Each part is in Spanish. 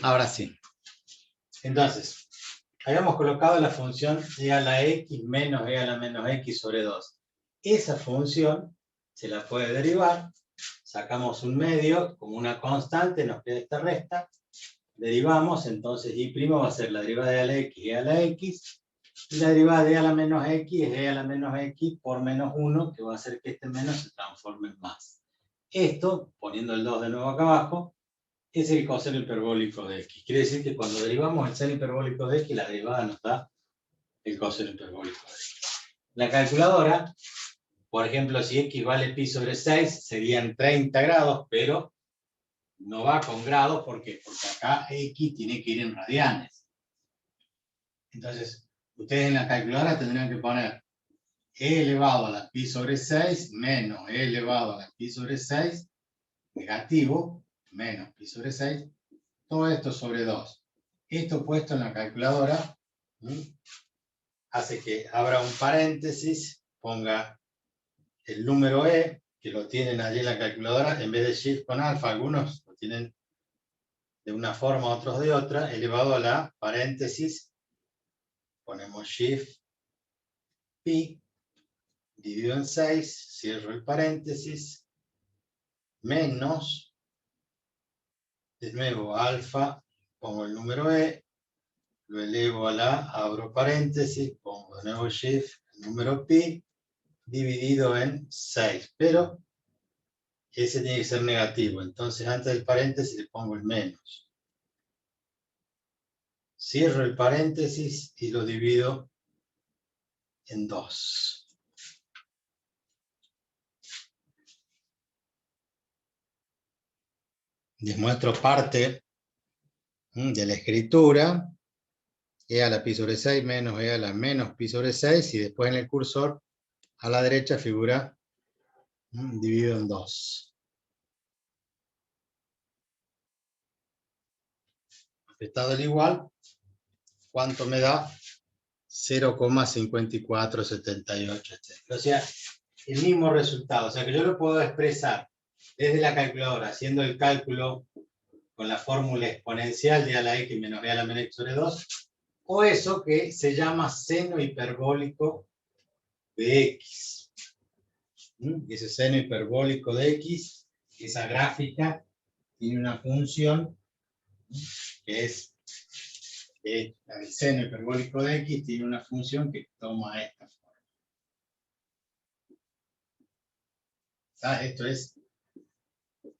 Ahora sí. Entonces, habíamos colocado la función e a la x menos e a la menos x sobre 2. Esa función se la puede derivar. Sacamos un medio como una constante, nos queda esta resta. Derivamos, entonces y' va a ser la derivada de a la x e a la x. Y la derivada de e a la menos x es e a la menos x por menos 1, que va a hacer que este menos se transforme en más. Esto, poniendo el 2 de nuevo acá abajo, es el coseno hiperbólico de x. Quiere decir que cuando derivamos el seno hiperbólico de x, la derivada nos da el coseno hiperbólico de x. La calculadora, por ejemplo, si x vale pi sobre 6, serían 30 grados, pero no va con grados. ¿Por qué? Porque acá x tiene que ir en radianes. Entonces, ustedes en la calculadora tendrían que poner e elevado a la pi sobre 6 menos e elevado a la pi sobre 6 negativo menos pi sobre 6, todo esto sobre 2. Esto puesto en la calculadora hace que abra un paréntesis, ponga el número e, que lo tienen allí en la calculadora, en vez de shift con alfa, algunos lo tienen de una forma, otros de otra, elevado a la paréntesis, ponemos shift pi, dividido en 6, cierro el paréntesis, menos, de nuevo alfa, pongo el número e, lo elevo a la, abro paréntesis, pongo de nuevo shift, el número pi, dividido en 6, pero ese tiene que ser negativo, entonces antes del paréntesis le pongo el menos. Cierro el paréntesis y lo divido en 2. Les muestro parte de la escritura, e a la pi sobre 6 menos e a la menos pi sobre 6, y después en el cursor a la derecha figura dividido en 2. Apretado el igual, ¿cuánto me da? 0,5478. O sea, el mismo resultado. O sea que yo lo puedo expresar desde la calculadora, haciendo el cálculo con la fórmula exponencial de a la x menos e a la menos x sobre 2, o eso que se llama seno hiperbólico de x. Ese seno hiperbólico de x, esa gráfica, tiene una función que es el seno hiperbólico de x, tiene una función que toma esta forma. Esto es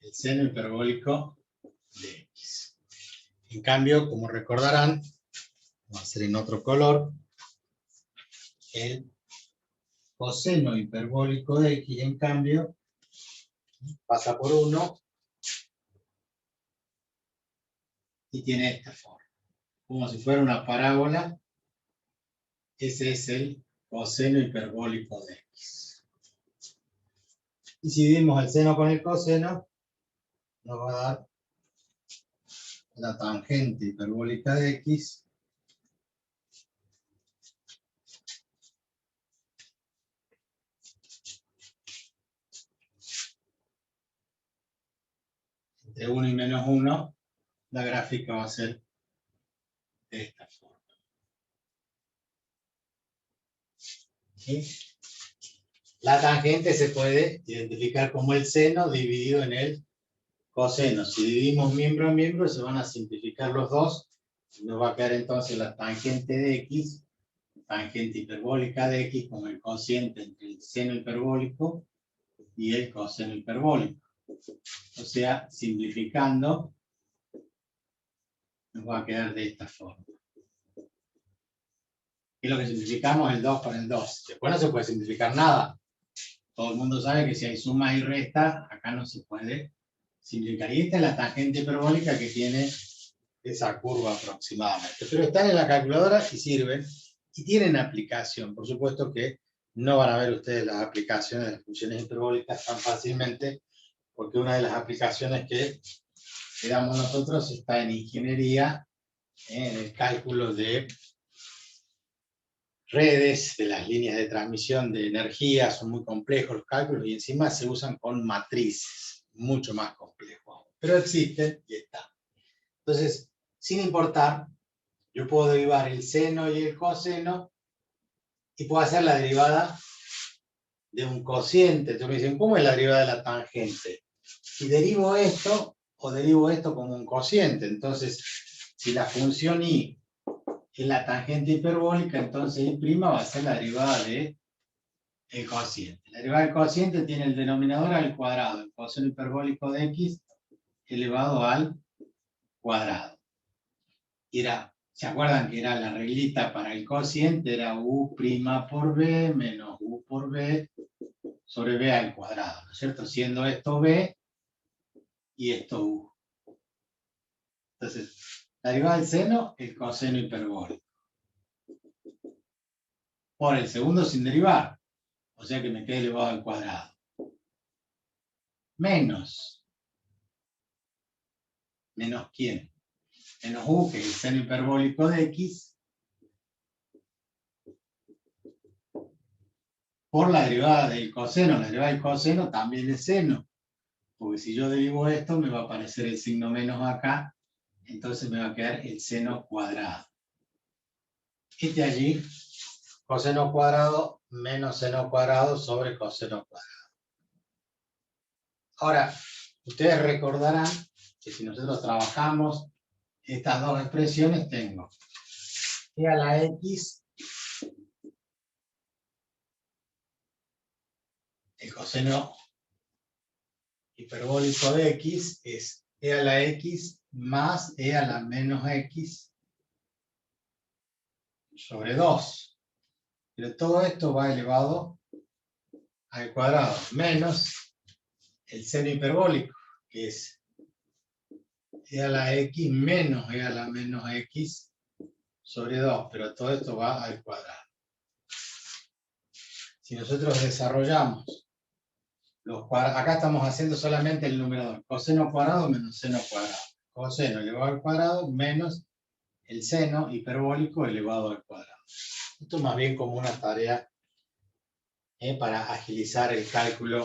el seno hiperbólico de x. En cambio, como recordarán, va a ser en otro color, el coseno hiperbólico de x, en cambio, pasa por 1 y tiene esta forma. Como si fuera una parábola, ese es el coseno hiperbólico de x. Y si dividimos el seno con el coseno, nos va a dar la tangente hiperbólica de x entre 1 y menos 1, la gráfica va a ser de esta forma. ¿Sí? La tangente se puede identificar como el seno dividido en el coseno. Si dividimos miembro a miembro, se van a simplificar los dos. Nos va a quedar entonces la tangente de x, tangente hiperbólica de x, como el cociente entre el seno hiperbólico y el coseno hiperbólico. O sea, simplificando, nos va a quedar de esta forma. Y lo que simplificamos es el 2 con el 2. Después no se puede simplificar nada. Todo el mundo sabe que si hay suma y resta, acá no se puede simplificar. Y esta es la tangente hiperbólica que tiene esa curva aproximadamente. Pero están en la calculadora y sirven. Y tienen aplicación. Por supuesto que no van a ver ustedes las aplicaciones de las funciones hiperbólicas tan fácilmente, porque una de las aplicaciones que damos nosotros está en ingeniería, en el cálculo de redes, de las líneas de transmisión de energía. Son muy complejos los cálculos y encima se usan con matrices, mucho más complejos. Pero existen y están. Entonces, sin importar, yo puedo derivar el seno y el coseno y puedo hacer la derivada de un cociente. Entonces me dicen, ¿cómo es la derivada de la tangente? Si derivo esto o derivo esto como un cociente. Entonces, si la función y es la tangente hiperbólica, entonces y' va a ser la derivada de el cociente. La derivada del cociente tiene el denominador al cuadrado, el coseno hiperbólico de x elevado al cuadrado. Y era, ¿se acuerdan que era la reglita para el cociente? Era u' por b menos u por b sobre b al cuadrado, ¿no es cierto? Siendo esto b y esto u. Entonces, la derivada del seno, el coseno hiperbólico. Por el segundo sin derivar, o sea que me queda elevado al cuadrado. Menos ¿quién? Menos u, que es el seno hiperbólico de x, por la derivada del coseno. La derivada del coseno también es seno, porque si yo derivo esto, me va a aparecer el signo menos acá, entonces me va a quedar el seno cuadrado. Este allí, coseno cuadrado menos seno cuadrado sobre coseno cuadrado. Ahora, ustedes recordarán que si nosotros trabajamos estas dos expresiones, tengo e a la x, el coseno hiperbólico de x es e a la x más e a la menos x sobre 2. Pero todo esto va elevado al cuadrado, menos el seno hiperbólico, que es e a la x menos e a la menos x sobre 2. Pero todo esto va al cuadrado. Si nosotros desarrollamos los cuadrados, acá estamos haciendo solamente el numerador, coseno cuadrado menos seno cuadrado. Coseno elevado al cuadrado menos el seno hiperbólico elevado al cuadrado. Esto es más bien como una tarea para agilizar el cálculo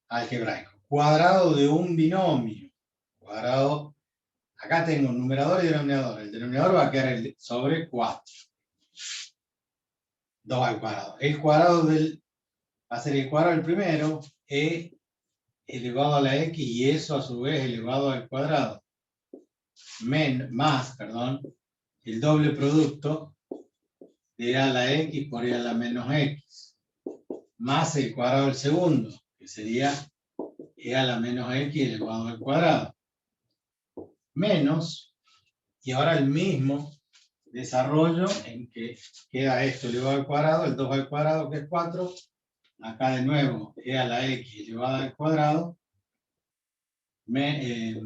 algebraico. Cuadrado de un binomio. Cuadrado, acá tengo un numerador y denominador. El denominador va a quedar sobre 4. 2 al cuadrado. El cuadrado va a ser el cuadrado del primero, e elevado a la x, y eso a su vez elevado al cuadrado. Más, el doble producto de e a la x por e a la menos x, más el cuadrado del segundo, que sería e a la menos x elevado al cuadrado, menos, y ahora el mismo desarrollo en que queda esto elevado al cuadrado, el 2 al cuadrado, que es 4, acá de nuevo e a la x elevada al cuadrado, menos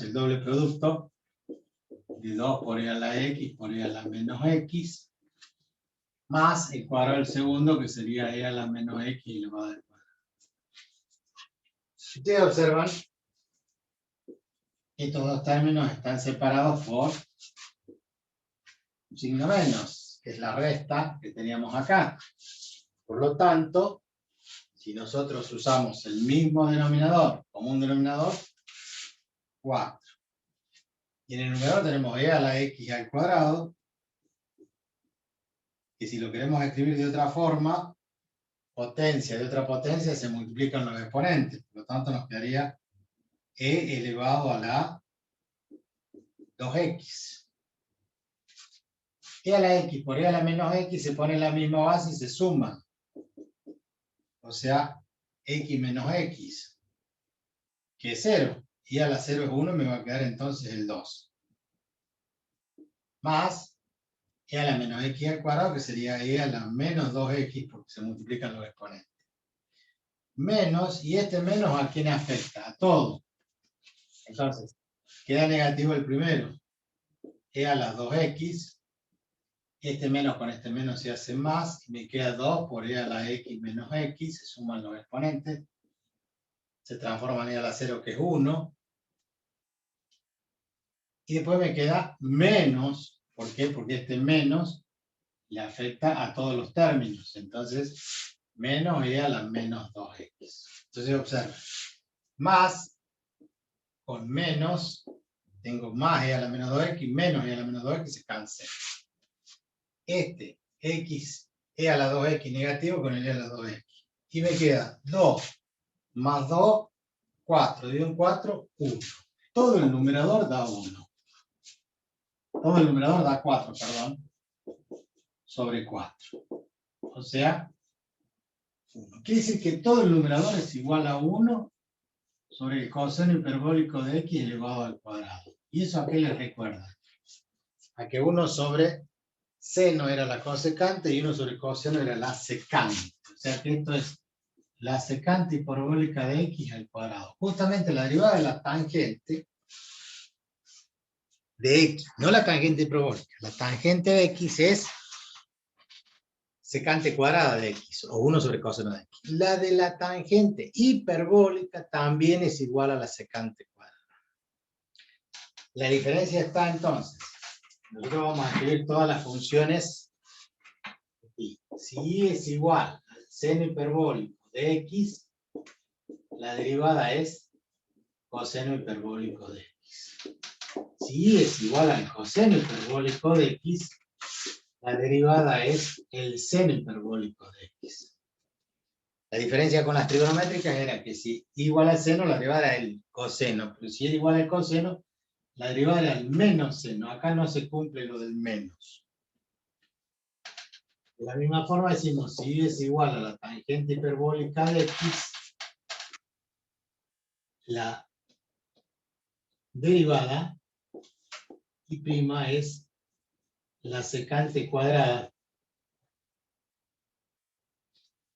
el doble producto de 2 por e a la x por e a la menos x, más el cuadrado del segundo, que sería e a la menos x elevada al cuadrado. Si ustedes observan, estos dos términos están separados por un signo menos, que es la resta que teníamos acá. Por lo tanto, si nosotros usamos el mismo denominador como un denominador, 4. Y en el numerador tenemos e a la x al cuadrado, que si lo queremos escribir de otra forma, potencia de otra potencia se multiplican los exponentes. Por lo tanto, nos quedaría e elevado a la 2x. E a la x por e a la menos x se pone en la misma base y se suman. O sea, x menos x, que es 0. Y a la 0 es 1, me va a quedar entonces el 2. Más e a la menos x al cuadrado, que sería e a la menos 2x, porque se multiplican los exponentes. Menos, y este menos, ¿a quién afecta? A todo. Entonces, queda negativo el primero. E a la 2x. Este menos con este menos se hace más, y me queda 2 por e a la x menos x, se suman los exponentes, se transforman en e a la 0, que es 1, y después me queda menos. ¿Por qué? Porque este menos le afecta a todos los términos, entonces menos e a la menos 2x. Entonces observen, más con menos, tengo más e a la menos 2x, menos e a la menos 2x se cancela. Este x e a la 2x negativo con el e a la 2x. Y me queda 2 más 2, 4. Dividido en 4, 1. Todo el numerador da 1. Todo el numerador da 4, perdón. Sobre 4. O sea, 1. Quiere decir que todo el numerador es igual a 1 sobre el coseno hiperbólico de x elevado al cuadrado. ¿Y eso a qué les recuerda? A que 1 sobre seno era la cosecante y 1 sobre coseno era la secante. O sea que esto es la secante hiperbólica de x al cuadrado. Justamente la derivada de la tangente de x, no la tangente hiperbólica, la tangente de x es secante cuadrada de x, o 1 sobre coseno de x. La de la tangente hiperbólica también es igual a la secante cuadrada. La diferencia está entonces, nosotros vamos a escribir todas las funciones, y si y es igual al seno hiperbólico de x, la derivada es coseno hiperbólico de x. Si y es igual al coseno hiperbólico de x, la derivada es el seno hiperbólico de x. La diferencia con las trigonométricas era que si igual al seno, la derivada era el coseno, pero si es igual al coseno, la derivada era el menos seno. Acá no se cumple lo del menos. De la misma forma decimos, si y es igual a la tangente hiperbólica de x, la derivada y prima es la secante cuadrada.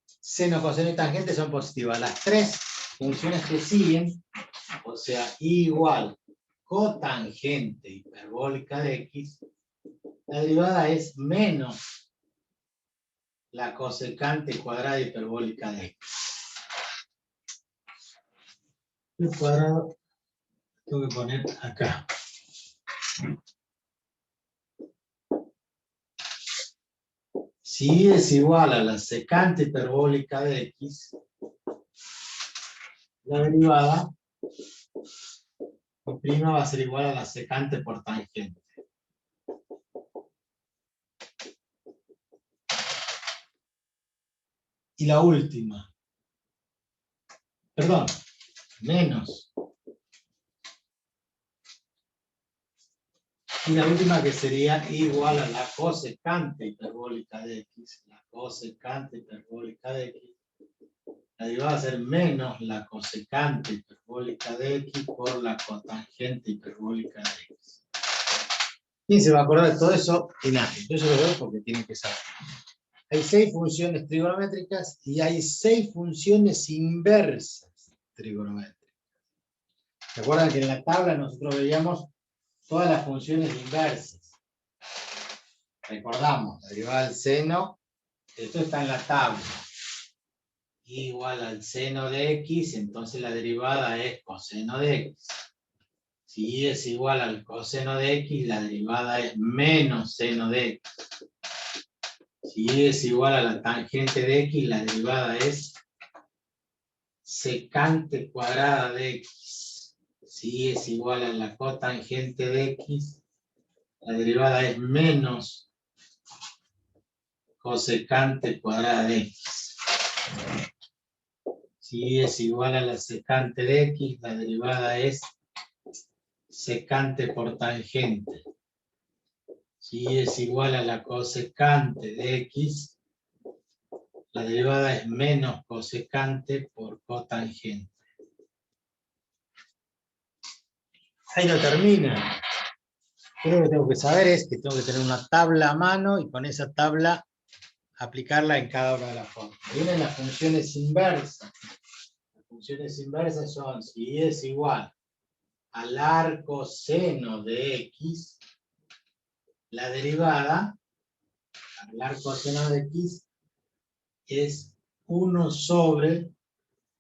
Seno, coseno y tangente son positivas. Las tres funciones que siguen, o sea, y igual cotangente hiperbólica de x, la derivada es menos la cosecante cuadrada hiperbólica de x. El cuadrado tengo que poner acá. Si es igual a la secante hiperbólica de x, la derivada y prima va a ser igual a la secante por tangente. Y la última, perdón, menos. Y la última que sería igual a la cosecante hiperbólica de x. La cosecante hiperbólica de x. La derivada va a ser menos la cosecante hiperbólica de x por la cotangente hiperbólica de x. ¿Quién se va a acordar de todo eso? Y nadie. Yo se lo doy porque tienen que saber. Hay 6 funciones trigonométricas y hay 6 funciones inversas trigonométricas. ¿Se acuerdan que en la tabla nosotros veíamos todas las funciones inversas? Recordamos, la derivada del seno, esto está en la tabla. Igual al seno de x, entonces la derivada es coseno de x. Si es igual al coseno de x, la derivada es menos seno de x. Si es igual a la tangente de x, la derivada es secante cuadrada de x. Si es igual a la cotangente de x, la derivada es menos cosecante cuadrada de x. Si es igual a la secante de x, la derivada es secante por tangente. Si es igual a la cosecante de x, la derivada es menos cosecante por cotangente. Ahí no termina. Lo que tengo que saber es que tengo que tener una tabla a mano y con esa tabla aplicarla en cada una de las formas. Vienen las funciones inversas. Las funciones inversas son si es igual al arco seno de x, la derivada al arco seno de x es 1 sobre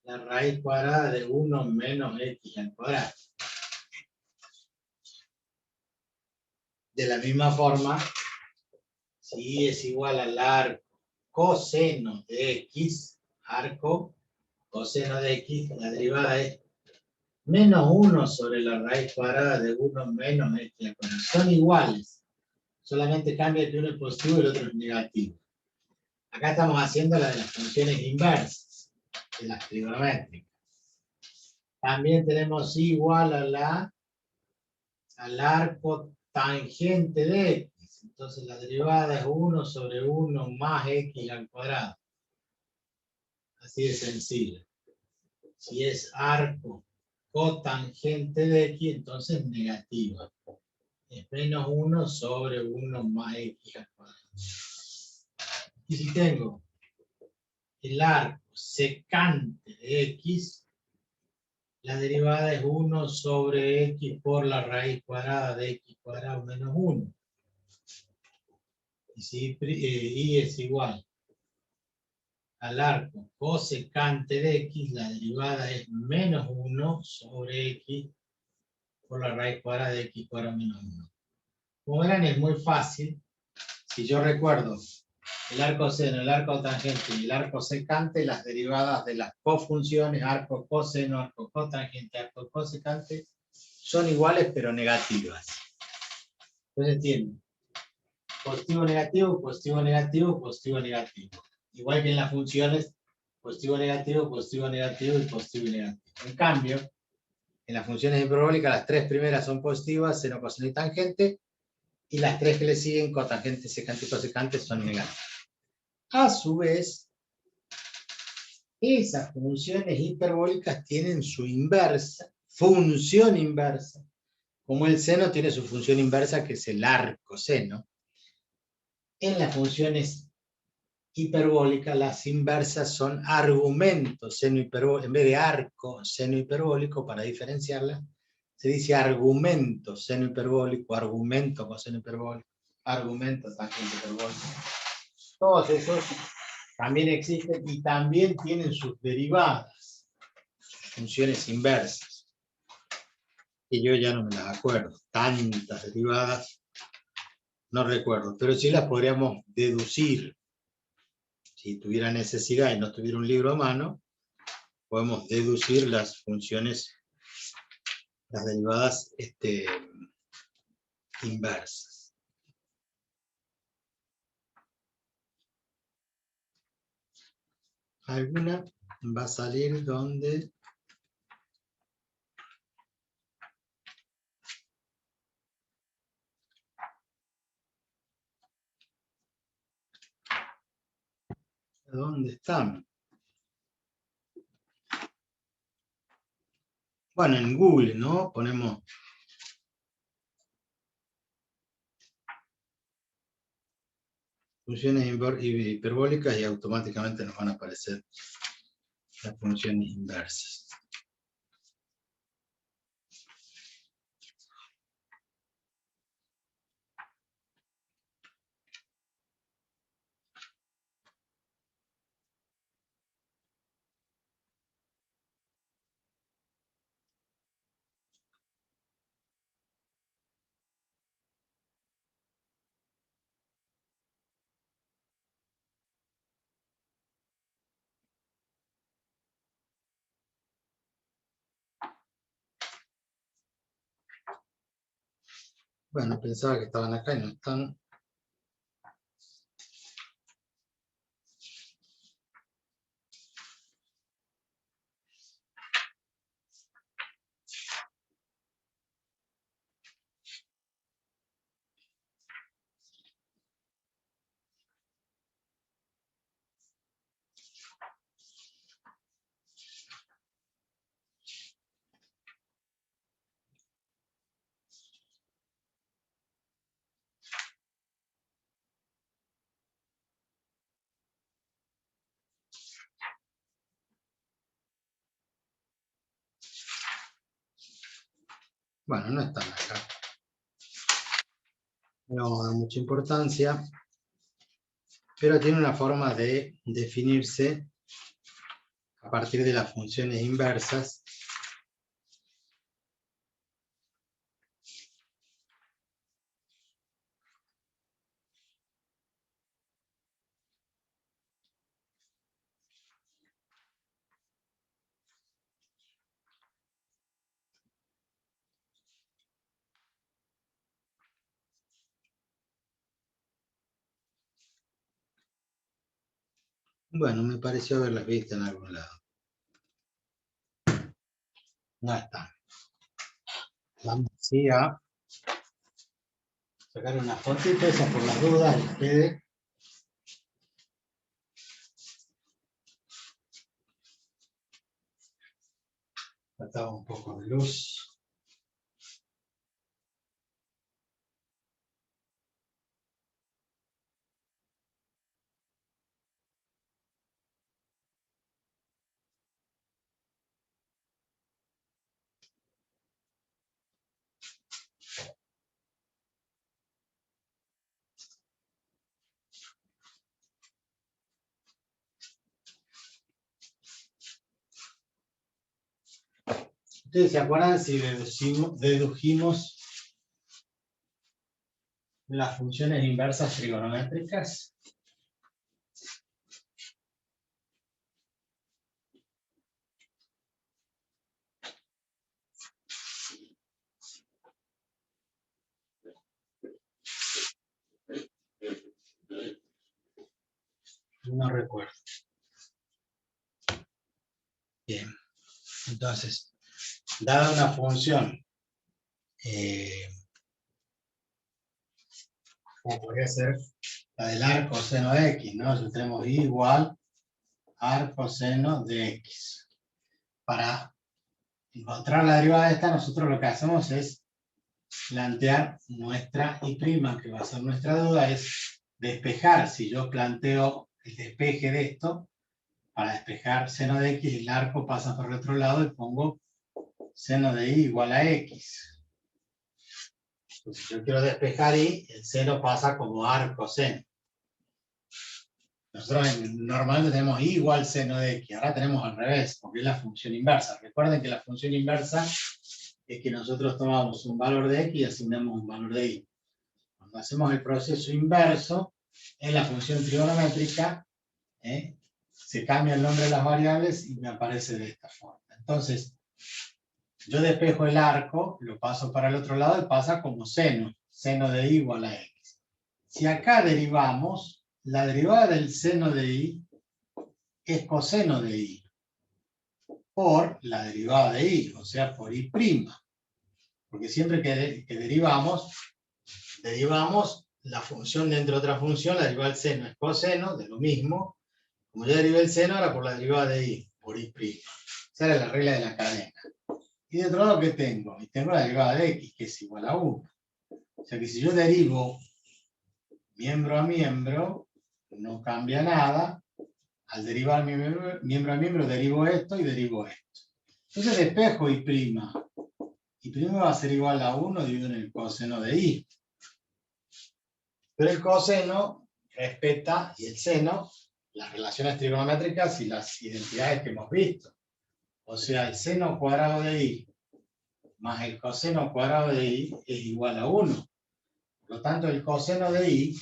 la raíz cuadrada de 1 menos x al cuadrado. De la misma forma, si es igual al arco coseno de x, arco coseno de x, la derivada es Menos 1 sobre la raíz cuadrada de 1 menos x al cuadrado. Son iguales. Solamente cambia que uno es positivo y el otro es negativo. Acá estamos haciendo la de las funciones inversas, de las trigonométricas. También tenemos igual al arco tangente de x. Entonces la derivada es 1 sobre 1 más x al cuadrado. Así de sencillo. Si es arco cotangente de x, entonces negativa. Es menos 1 sobre 1 más x al cuadrado. Y si tengo el arco secante de x, la derivada es 1 sobre x por la raíz cuadrada de x cuadrado menos 1. Y si y es igual al arco cosecante de x, la derivada es menos 1 sobre x por la raíz cuadrada de x cuadrado menos 1. Como verán, es muy fácil. Si yo recuerdo el arco seno, el arco tangente y el arco secante, las derivadas de las cofunciones, arco coseno, arco cotangente, arco cosecante, son iguales pero negativas. Entonces tienen positivo, negativo, positivo, negativo, positivo, negativo. Igual que en las funciones, positivo, negativo, positivo, negativo y positivo y negativo. En cambio, en las funciones hiperbólicas, las tres primeras son positivas, seno, coseno y tangente, y las tres que le siguen, cotangente, secante y cosecante, son negativas. A su vez, esas funciones hiperbólicas tienen su inversa, función inversa, como el seno tiene su función inversa, que es el arco seno. En las funciones hiperbólicas, las inversas son argumentos seno hiperbólico, en vez de arco seno hiperbólico, para diferenciarlas, se dice argumento seno hiperbólico, argumento coseno hiperbólico, argumento tangente hiperbólico. Todos esos también existen y también tienen sus derivadas, funciones inversas. Y yo ya no me las acuerdo, tantas derivadas, no recuerdo, pero sí las podríamos deducir. Si tuviera necesidad y no tuviera un libro a mano, podemos deducir las funciones, las derivadas inversas. Alguna va a salir donde ¿dónde están? Bueno, en Google, ¿no? Ponemos funciones hiperbólicas y automáticamente nos van a aparecer las funciones inversas. Bueno, pensaba que estaban acá y no están. Bueno, no están acá. No vamos a dar mucha importancia, pero tiene una forma de definirse a partir de las funciones inversas. Bueno, me pareció haberlas visto en algún lado. No está. Vamos así a sacar una fotito, esa por las dudas, les quede. Faltaba un poco de luz. ¿Ustedes se acuerdan si dedujimos las funciones inversas trigonométricas? No recuerdo. Bien. Entonces, dada una función, como podría ser la del arco seno de x, ¿no? Entonces tenemos y igual arco seno de x. Para encontrar la derivada de esta, nosotros lo que hacemos es plantear nuestra y', que va a ser nuestra duda, es despejar. Si yo planteo el despeje de esto, para despejar seno de x, el arco pasa por el otro lado y pongo seno de y igual a x. Entonces, si yo quiero despejar y, el seno pasa como arco seno. Nosotros normalmente tenemos y igual seno de x, ahora tenemos al revés, porque es la función inversa. Recuerden que la función inversa es que nosotros tomamos un valor de x y asignamos un valor de y. Cuando hacemos el proceso inverso, en la función trigonométrica, se cambia el nombre de las variables y me aparece de esta forma. Entonces, yo despejo el arco, lo paso para el otro lado y pasa como seno de y igual a x. Si acá derivamos, la derivada del seno de y es coseno de y por la derivada de y, o sea, por y'. Porque siempre que derivamos la función dentro de otra función, la derivada del seno es coseno de lo mismo. Como ya derivé el seno, ahora por la derivada de y, por y'. Esa era la regla de la cadena. Y de otro lado, ¿qué tengo? Y tengo la derivada de x, que es igual a 1. O sea que si yo derivo miembro a miembro, no cambia nada. Al derivar miembro a miembro, derivo esto y derivo esto. Entonces despejo y'. Y' va a ser igual a 1 dividido en el coseno de y. Pero el coseno respeta, y el seno, las relaciones trigonométricas y las identidades que hemos visto. O sea, el seno cuadrado de y más el coseno cuadrado de y es igual a 1. Por lo tanto, el coseno de y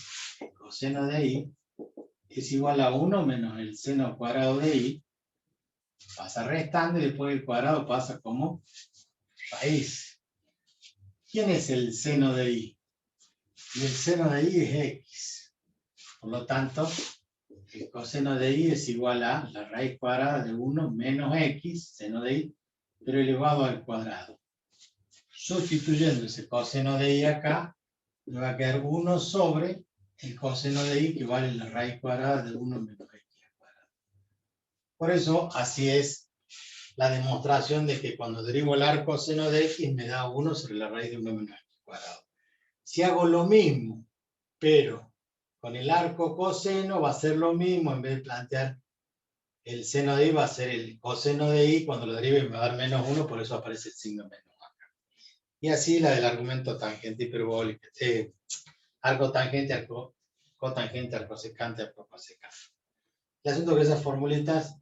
es igual a 1 menos el seno cuadrado de y. Pasa restando y después el cuadrado pasa como raíz. ¿Quién es el seno de y? Y el seno de y es x. Por lo tanto, el coseno de y es igual a la raíz cuadrada de 1 menos x, seno de y, pero elevado al cuadrado. Sustituyendo ese coseno de y acá, me va a quedar 1 sobre el coseno de y, que vale la raíz cuadrada de 1 menos x al cuadrado. Por eso, así es la demostración de que cuando derivo el arco seno de x, me da 1 sobre la raíz de 1 menos x al cuadrado. Si hago lo mismo, pero con el arco coseno, va a ser lo mismo. En vez de plantear el seno de y, va a ser el coseno de y. Cuando lo derive me va a dar menos 1, por eso aparece el signo menos acá. Y así la del argumento tangente hiperbólico. Arco tangente, arco cotangente, arco secante, arco cosecante. El asunto es que esas formulitas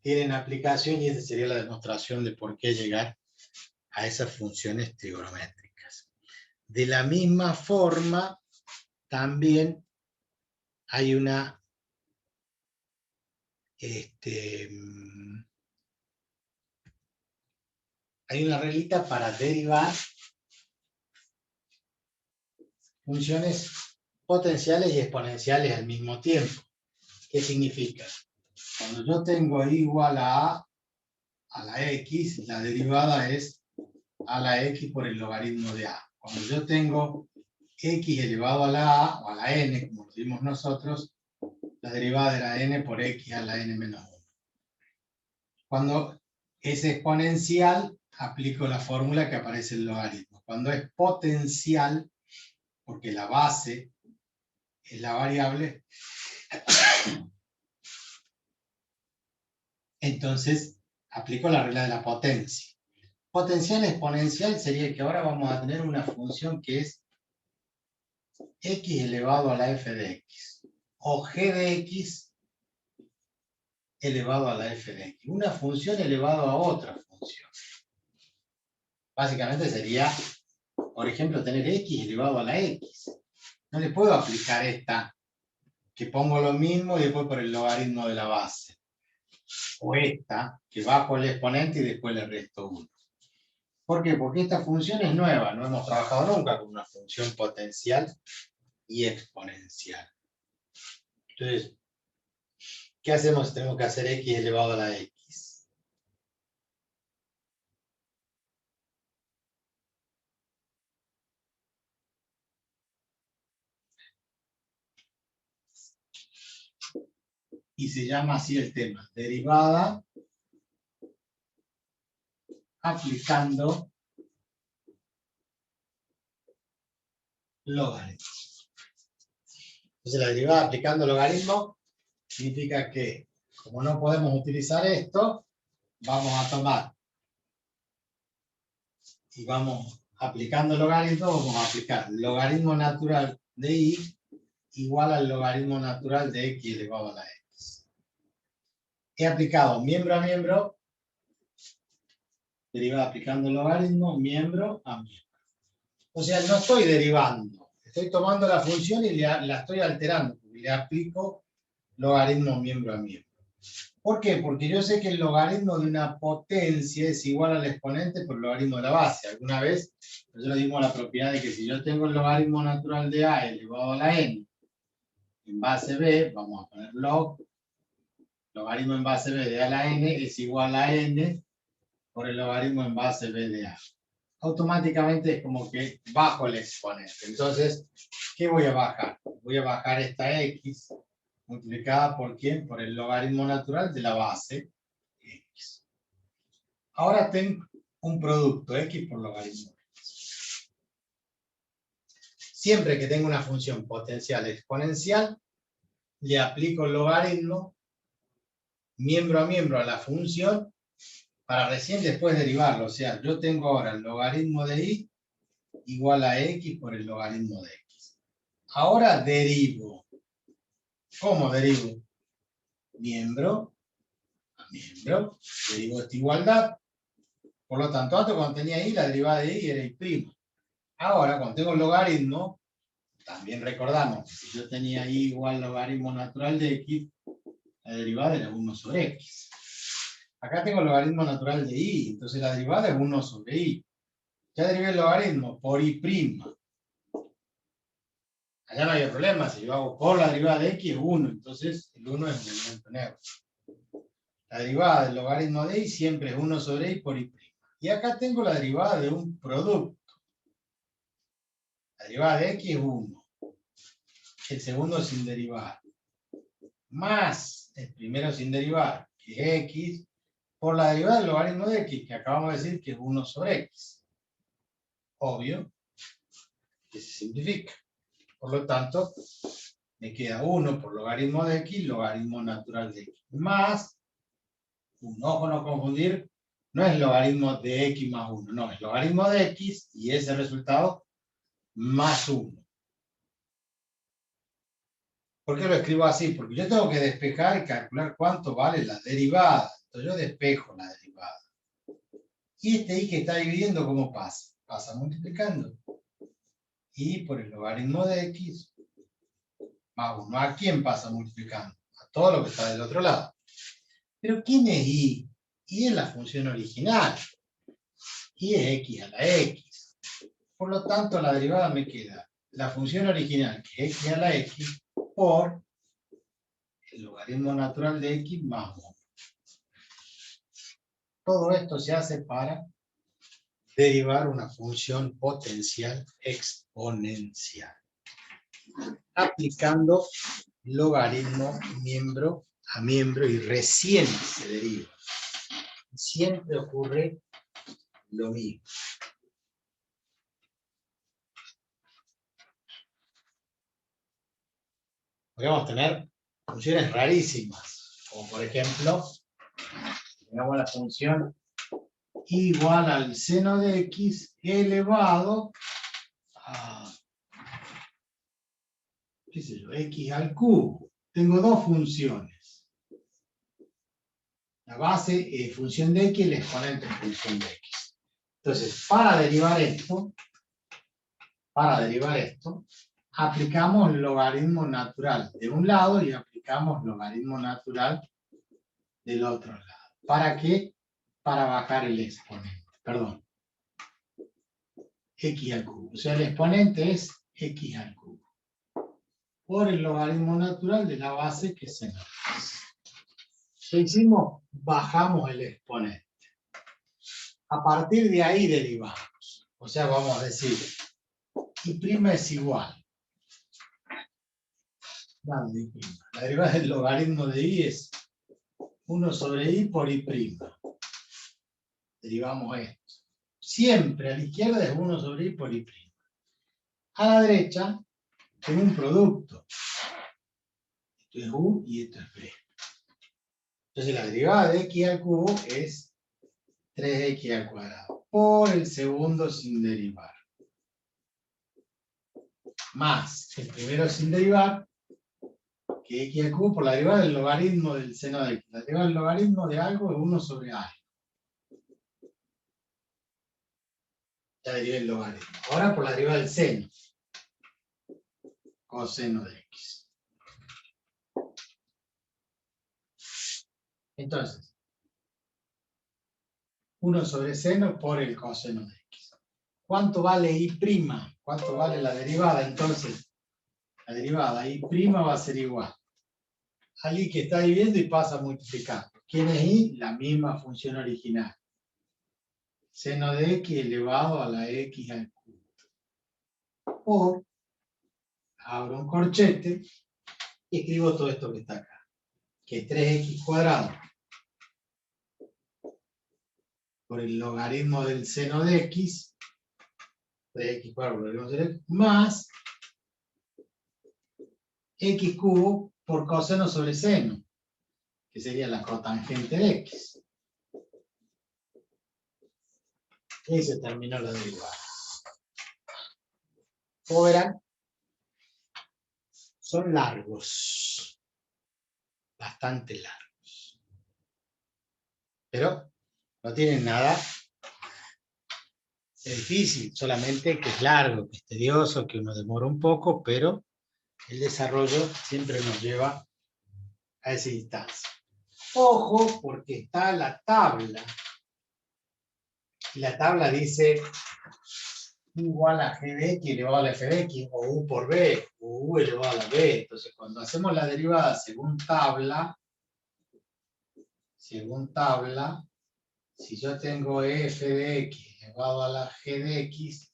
tienen aplicación y esta sería la demostración de por qué llegar a esas funciones trigonométricas. De la misma forma, también hay una reglita para derivar funciones potenciales y exponenciales al mismo tiempo. ¿Qué significa? Cuando yo tengo y igual a la x, la derivada es a la x por el logaritmo de a. Cuando yo tengo x elevado a la a o a la n, como lo dimos nosotros, la derivada de la n por x a la n menos 1. Cuando es exponencial, aplico la fórmula que aparece en el logaritmo. Cuando es potencial, porque la base es la variable, entonces aplico la regla de la potencia. Potencial exponencial sería que ahora vamos a tener una función que es x elevado a la f de x, o g de x elevado a la f de x. Una función elevada a otra función. Básicamente sería, por ejemplo, tener x elevado a la x. No le puedo aplicar esta, que pongo lo mismo y después por el logaritmo de la base. O esta, que bajo el exponente y después le resto 1. ¿Por qué? Porque esta función es nueva. No hemos trabajado nunca con una función potencial y exponencial. Entonces, ¿qué hacemos si tenemos que hacer x elevado a la x? Y se llama así el tema, derivada aplicando logaritmo. Entonces la derivada aplicando logaritmo significa que, como no podemos utilizar esto, vamos a tomar y vamos aplicando logaritmo, vamos a aplicar logaritmo natural de y igual al logaritmo natural de x elevado a la x. He aplicado miembro a miembro, derivada aplicando logaritmo, miembro a miembro. O sea, no estoy derivando, estoy tomando la función y la estoy alterando, y le aplico logaritmo miembro a miembro. ¿Por qué? Porque yo sé que el logaritmo de una potencia es igual al exponente por el logaritmo de la base. Alguna vez nosotros dimos la propiedad de que si yo tengo el logaritmo natural de a elevado a la n en base b, vamos a poner logaritmo en base b de a a la n es igual a n por el logaritmo en base b de a. Automáticamente es como que bajo el exponente. Entonces, ¿qué voy a bajar? Voy a bajar esta x multiplicada por ¿quién? Por el logaritmo natural de la base x. Ahora tengo un producto x por logaritmo x. Siempre que tengo una función potencial exponencial, le aplico el logaritmo miembro a miembro a la función para recién después derivarlo. O sea, yo tengo ahora el logaritmo de y igual a x por el logaritmo de x. Ahora derivo. ¿Cómo derivo? Miembro a miembro. Derivo esta igualdad. Por lo tanto, antes cuando tenía y, la derivada de y era y'. Ahora, cuando tengo el logaritmo, también recordamos que si yo tenía y igual logaritmo natural de x, la derivada era 1 sobre x. Acá tengo el logaritmo natural de y, entonces la derivada es 1 sobre y. Ya derivé el logaritmo por y'. Allá no hay problema, si yo hago por la derivada de x es 1, entonces el 1 es un elemento neutro. La derivada del logaritmo de y siempre es 1 sobre y por y'. Y acá tengo la derivada de un producto. La derivada de x es 1. El segundo sin derivar. Más el primero sin derivar, que es x, por la derivada del logaritmo de x, que acabamos de decir que es 1 sobre x. Obvio que se simplifica. Por lo tanto, me queda 1 por logaritmo de x, logaritmo natural de x, más 1. Ojo, no confundir, no es logaritmo de x más 1, no, es logaritmo de x y ese resultado más 1. ¿Por qué lo escribo así? Porque yo tengo que despejar y calcular cuánto vale la derivada. Entonces yo despejo la derivada. Y este y que está dividiendo, ¿cómo pasa? Pasa multiplicando. Y por el logaritmo de x más 1. ¿A quién pasa multiplicando? A todo lo que está del otro lado. ¿Pero quién es y? Y es la función original. Y es x a la x. Por lo tanto, la derivada me queda la función original, que es x a la x, por el el logaritmo natural de x más 1. Todo esto se hace para derivar una función potencial exponencial, aplicando logaritmo miembro a miembro y recién se deriva. Siempre ocurre lo mismo. Podríamos tener funciones rarísimas, como por ejemplo, tengamos la función igual al seno de x elevado a, qué sé yo, x al cubo. Tengo dos funciones. La base es función de x y el exponente es función de x. Entonces, para derivar esto, aplicamos logaritmo natural de un lado y aplicamos logaritmo natural del otro lado. ¿Para qué? Para bajar el exponente. Perdón. X al cubo. O sea, el exponente es x al cubo. Por el logaritmo natural de la base que se nos da. ¿Qué hicimos? Bajamos el exponente. A partir de ahí derivamos. O sea, vamos a decir, y' es igual. La derivada del logaritmo de y es 1 sobre y por y'. Derivamos esto. Siempre a la izquierda es 1 sobre y por y'. A la derecha tengo un producto. Esto es u y esto es b. Entonces la derivada de x al cubo es 3x al cuadrado por el segundo sin derivar. Más el primero sin derivar, que x al cubo por la derivada del logaritmo del seno de x. La derivada del logaritmo de algo es 1 sobre algo. Ya derivé el logaritmo. Ahora por la derivada del seno. Coseno de x. Entonces, 1 sobre seno por el coseno de x. ¿Cuánto vale y'? ¿Cuánto vale la derivada? Entonces, la derivada y' va a ser igual al y que está dividiendo y pasa a multiplicar. ¿Quién es y? La misma función original. Seno de x elevado a la x al cubo. Por, abro un corchete y escribo todo esto que está acá, que es 3x cuadrado por el logaritmo del seno de x, 3x cuadrado por el logaritmo de x, más x cubo por coseno sobre seno, que sería la cotangente de x. Y se terminó la derivada. Como verán, son largos, bastante largos. Pero no tienen nada de difícil, solamente que es largo, que es tedioso, que uno demora un poco, pero el desarrollo siempre nos lleva a esa instancia. Ojo, porque está la tabla. Y la tabla dice igual a g de x elevado a la f de x, o u por b, o u elevado a la b. Entonces, cuando hacemos la derivada según tabla, si yo tengo f de x elevado a la g de x,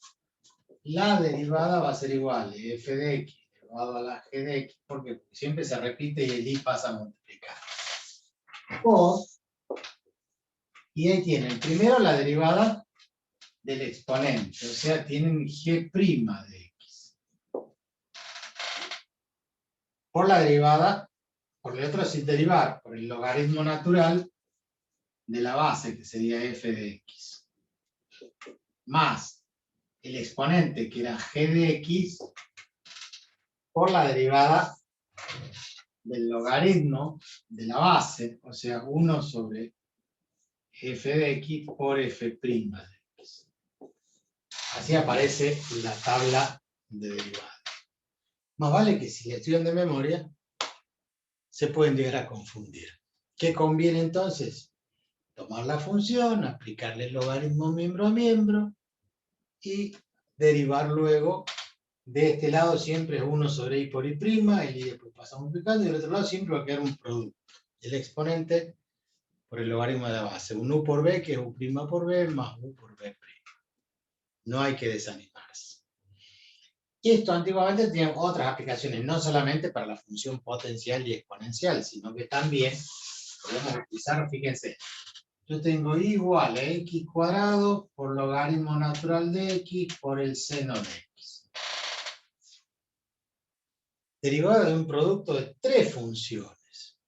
la derivada va a ser igual a f de x elevado a la g de x, porque siempre se repite y el y pasa a multiplicar. Y ahí tienen primero la derivada del exponente, o sea, tienen g' de x. Por la derivada, por el otro sin derivar, por el logaritmo natural de la base, que sería f de x. Más el exponente, que era g de x, por la derivada del logaritmo de la base, o sea, 1 sobre f de x por f' de x. Así aparece la tabla de derivada. Más vale que si la estudian de memoria, se pueden llegar a confundir. ¿Qué conviene entonces? Tomar la función, aplicarle el logaritmo miembro a miembro y derivar luego De este lado siempre es 1 sobre i por i', y después pasa multiplicando, y del otro lado siempre va a quedar un producto. El exponente por el logaritmo de la base. Un u por b, que es u' por b, más u por b'. No hay que desanimarse. Y esto antiguamente tenía otras aplicaciones, no solamente para la función potencial y exponencial, sino que también podemos utilizar, fíjense, yo tengo igual a x cuadrado por logaritmo natural de x por el seno de x. Derivada de un producto de 3 funciones.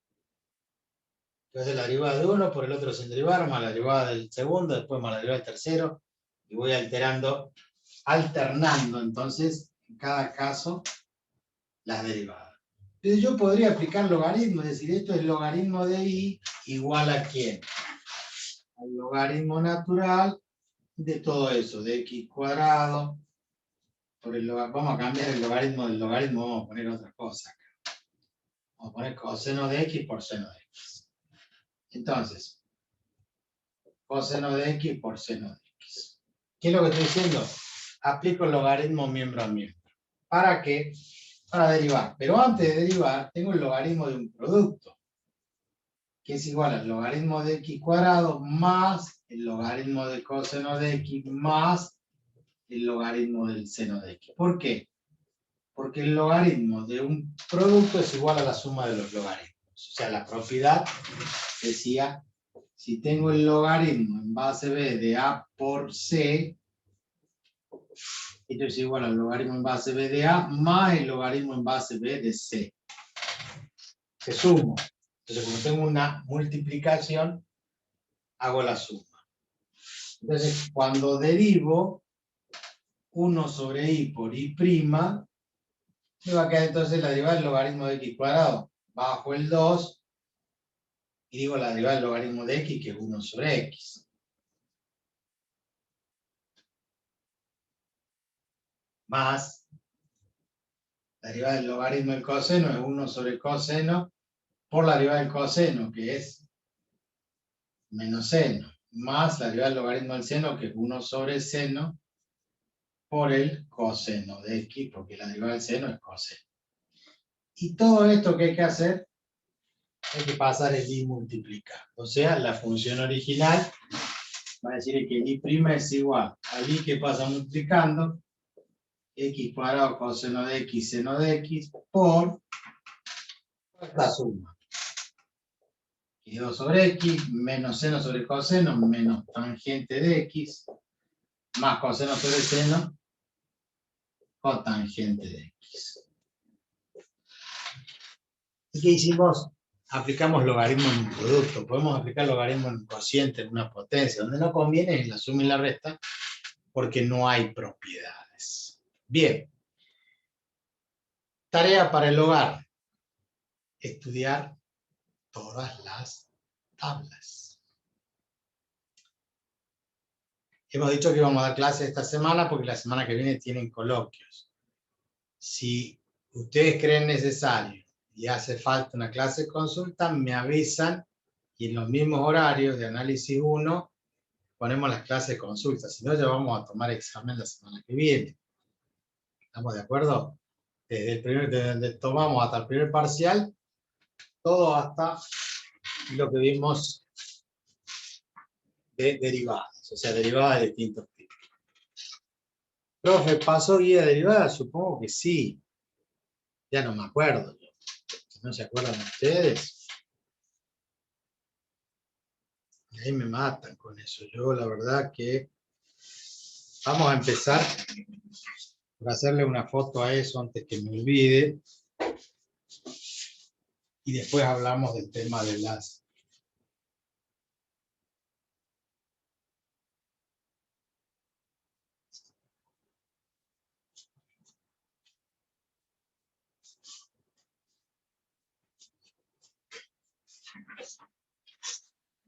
Entonces la derivada de uno por el otro sin derivar, más la derivada del segundo, después más la derivada del tercero, y voy alternando entonces en cada caso las derivadas. Entonces yo podría aplicar logaritmo, es decir, esto es logaritmo de i igual a ¿quién? Al logaritmo natural de todo eso, de x cuadrado, vamos a cambiar el logaritmo del logaritmo, vamos a poner otra cosa acá. Vamos a poner coseno de x por seno de x. Entonces, coseno de x por seno de x. ¿Qué es lo que estoy diciendo? Aplico el logaritmo miembro a miembro. ¿Para qué? Para derivar. Pero antes de derivar, tengo el logaritmo de un producto, que es igual al logaritmo de x cuadrado más el logaritmo de coseno de x más el logaritmo del seno de x. ¿Por qué? Porque el logaritmo de un producto es igual a la suma de los logaritmos. O sea, la propiedad decía, si tengo el logaritmo en base b de a por c, esto es igual al logaritmo en base b de a más el logaritmo en base b de c. Se sumo. Entonces, como tengo una multiplicación, hago la suma. Entonces, cuando derivo 1 sobre i por i', me va a quedar entonces la derivada del logaritmo de x cuadrado bajo el 2, y digo la derivada del logaritmo de x, que es 1 sobre x. Más la derivada del logaritmo del coseno es 1 sobre coseno por la derivada del coseno, que es menos seno, más la derivada del logaritmo del seno, que es 1 sobre seno, por el coseno de x, porque la derivada del seno es coseno. Y todo esto que hay que hacer, hay que pasar el i multiplicando. O sea, la función original va a decir que el i' es igual al i que pasa multiplicando, x cuadrado coseno de x seno de x, por la suma. Y 2 sobre x, menos seno sobre coseno, menos tangente de x, más coseno sobre seno, cotangente de x. ¿Y qué hicimos? Aplicamos logaritmo en un producto. Podemos aplicar logaritmo en un cociente, en una potencia. Donde no conviene es la suma y la resta, porque no hay propiedades. Bien. Tarea para el hogar. Estudiar todas las tablas. Hemos dicho que íbamos a dar clases esta semana porque la semana que viene tienen coloquios. Si ustedes creen necesario y hace falta una clase de consulta, me avisan y en los mismos horarios de análisis 1 ponemos las clases de consulta. Si no, ya vamos a tomar examen la semana que viene. ¿Estamos de acuerdo? Desde donde tomamos hasta el primer parcial, todo hasta lo que vimos de derivadas, o sea, derivadas de distintos tipos. Profe, ¿pasó guía derivada? Supongo que sí. Ya no me acuerdo. ¿No se acuerdan ustedes? Y ahí me matan con eso. Yo la verdad que vamos a empezar por hacerle una foto a eso antes que me olvide. Y después hablamos del tema de las...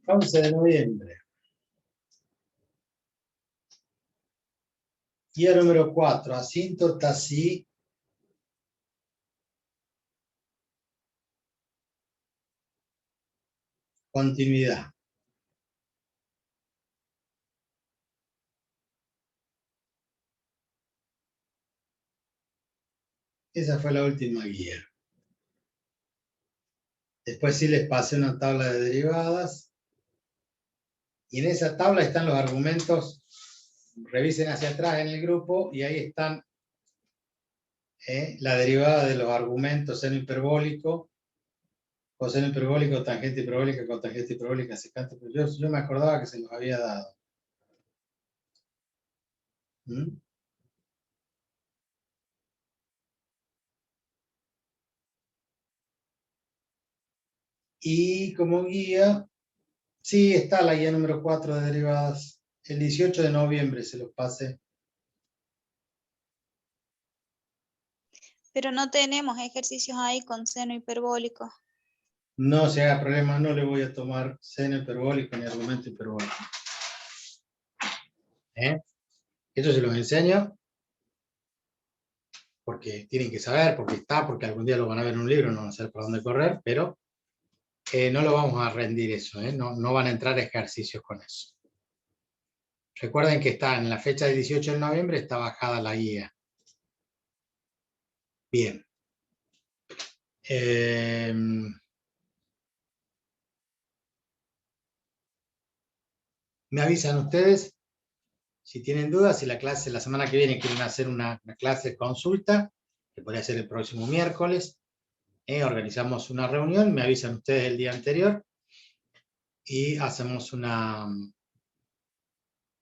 ...11 de noviembre. Guía número 4. Asíntotas y continuidad. Esa fue la última guía. Después sí les pasé una tabla de derivadas. Y en esa tabla están los argumentos. Revisen hacia atrás en el grupo y ahí están la derivada de los argumentos seno hiperbólico, coseno hiperbólico, tangente hiperbólica, cotangente hiperbólica, secante. Yo me acordaba que se los había dado. ¿Mm? Y como guía, sí, está la guía número 4 de derivadas. El 18 de noviembre se los pasé. Pero no tenemos ejercicios ahí con seno hiperbólico. No se haga problema, no le voy a tomar seno hiperbólico ni argumento hiperbólico. Esto se los enseño porque tienen que saber, porque está, porque algún día lo van a ver en un libro, no van a saber por dónde correr, pero no lo vamos a rendir eso, no van a entrar ejercicios con eso. Recuerden que está en la fecha del 18 de noviembre, está bajada la guía. Bien. Me avisan ustedes si tienen dudas, si la semana que viene quieren hacer una clase de consulta, que podría ser el próximo miércoles. Organizamos una reunión, me avisan ustedes el día anterior y hacemos una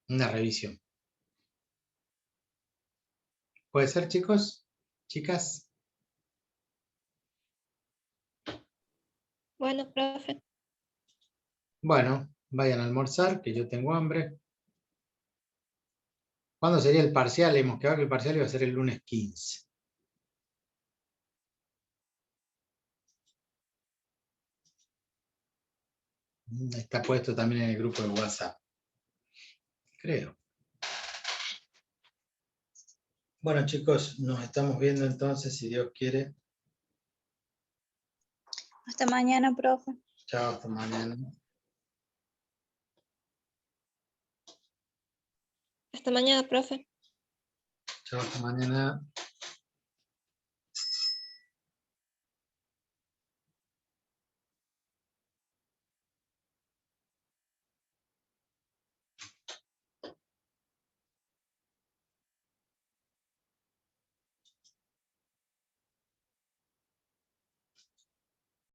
revisión. ¿Puede ser, chicos? ¿Chicas? Bueno, profe. Bueno, vayan a almorzar, que yo tengo hambre. ¿Cuándo sería el parcial? Hemos quedado que el parcial iba a ser el lunes 15. Está puesto también en el grupo de WhatsApp. Creo. Bueno, chicos, nos estamos viendo entonces, si Dios quiere. Hasta mañana, profe. Chao, hasta mañana. Hasta mañana, profe. Chao, hasta mañana.